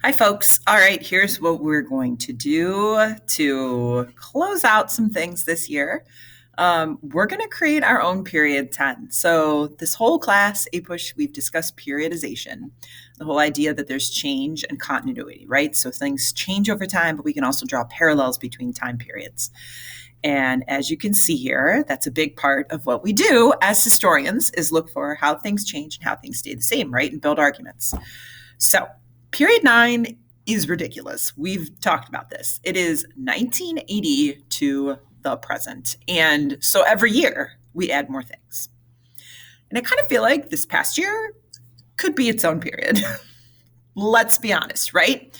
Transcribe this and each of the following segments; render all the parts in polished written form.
Hi, folks. All right, here's what we're going to do to close out some things this year. We're going to create our own period 10. So, this whole class, APUSH, we've discussed periodization, the whole idea that there's change and continuity, right? So, things change over time, but we can also draw parallels between time periods. And as you can see here, that's a big part of what we do as historians is look for how things change and how things stay the same, right? And build arguments. So, period 9 is ridiculous. We've talked about this. It is 1980 to the present. And so every year we add more things. And I kind of feel like this past year could be its own period. Let's be honest, right?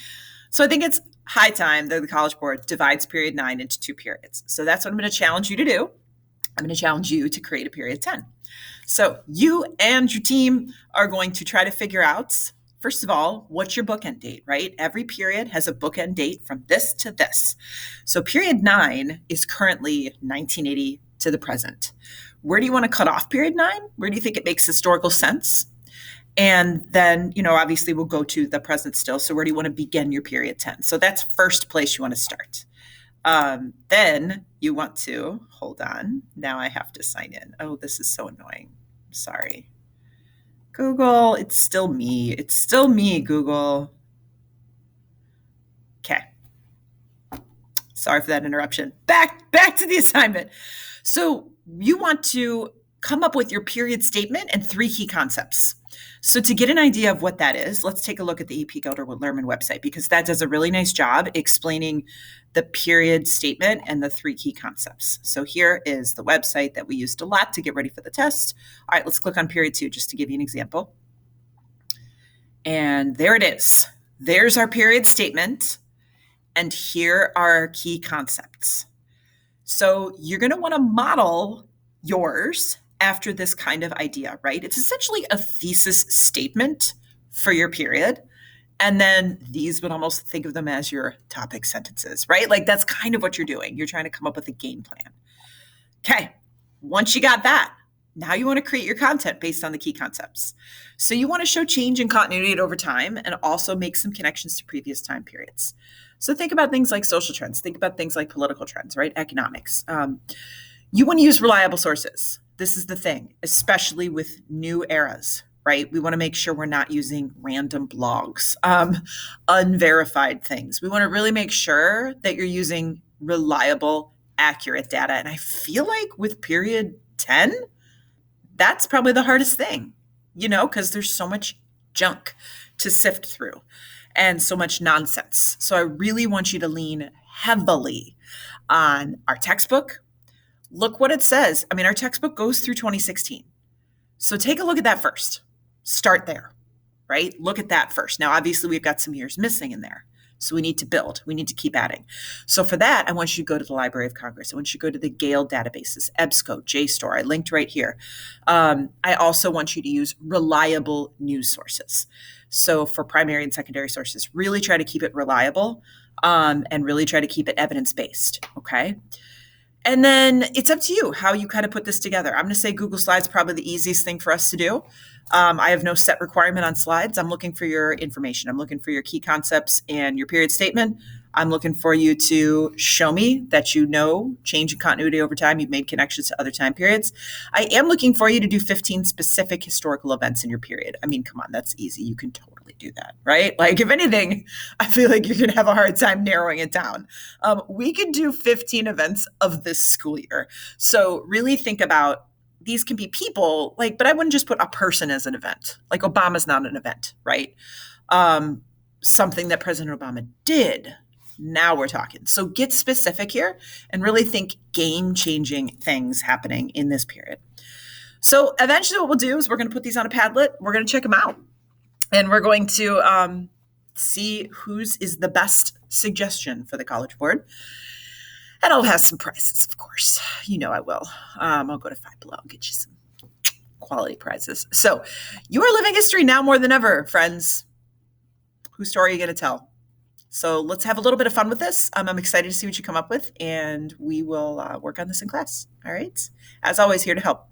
So I think it's high time that the College Board divides period 9 into two periods. So that's what I'm going to challenge you to do. I'm going to challenge you to create a period 10. So you and your team are going to try to figure out, first of all, what's your bookend date, right? Every period has a bookend date from this to this. So period 9 is currently 1980 to the present. Where do you want to cut off period 9? Where do you think it makes historical sense? And then, obviously we'll go to the present still. So where do you want to begin your period 10? So that's first place you want to start. Then you want to, hold on, now I have to sign in. Oh, this is so annoying. Sorry. Google, it's still me. It's still me, Google. Okay. Sorry for that interruption. Back to the assignment. So you want to come up with your period statement and three key concepts. So to get an idea of what that is, let's take a look at the AP Gelder-Lerman website because that does a really nice job explaining the period statement and the three key concepts. So here is the website that we used a lot to get ready for the test. All right, let's click on period 2 just to give you an example. And there it is. There's our period statement. And here are our key concepts. So you're going to want to model yours after this kind of idea, right? It's essentially a thesis statement for your period. And then these would almost think of them as your topic sentences, right? Like that's kind of what you're doing. You're trying to come up with a game plan. Okay, once you got that, now you want to create your content based on the key concepts. So you want to show change and continuity over time and also make some connections to previous time periods. So think about things like social trends. Think about things like political trends, right? Economics. You want to use reliable sources. This is the thing, especially with new eras, right? We want to make sure we're not using random blogs, unverified things. We want to really make sure that you're using reliable, accurate data. And I feel like with period 10, that's probably the hardest thing, because there's so much junk to sift through and so much nonsense. So I really want you to lean heavily on our textbook. Look what it says. I mean, our textbook goes through 2016. So take a look at that first. Start there, right? Look at that first. Now, obviously, we've got some years missing in there. So we need to build. We need to keep adding. So for that, I want you to go to the Library of Congress. I want you to go to the Gale databases, EBSCO, JSTOR. I linked right here. I also want you to use reliable news sources. So for primary and secondary sources, really try to keep it reliable and really try to keep it evidence-based, okay? And then it's up to you how you kind of put this together. I'm going to say Google Slides is probably the easiest thing for us to do. I have no set requirement on slides. I'm looking for your information. I'm looking for your key concepts and your period statement. I'm looking for you to show me that you know change and continuity over time. You've made connections to other time periods. I am looking for you to do 15 specific historical events in your period. I mean, come on, that's easy. You can totally do that, right? Like, if anything, I feel like you're going to have a hard time narrowing it down. We could do 15 events of this school year. So really think about these can be people, but I wouldn't just put a person as an event. Like Obama's not an event, right? Something that President Obama did. Now we're talking. So get specific here and really think game-changing things happening in this period. So eventually what we'll do is we're going to put these on a Padlet. We're going to check them out. And we're going to see whose is the best suggestion for the College Board. And I'll have some prizes, of course. I will. I'll go to Five Below. I'll get you some quality prizes. So you are living history now more than ever, friends. Whose story are you going to tell? So let's have a little bit of fun with this. I'm excited to see what you come up with, and we will work on this in class. All right? As always, here to help.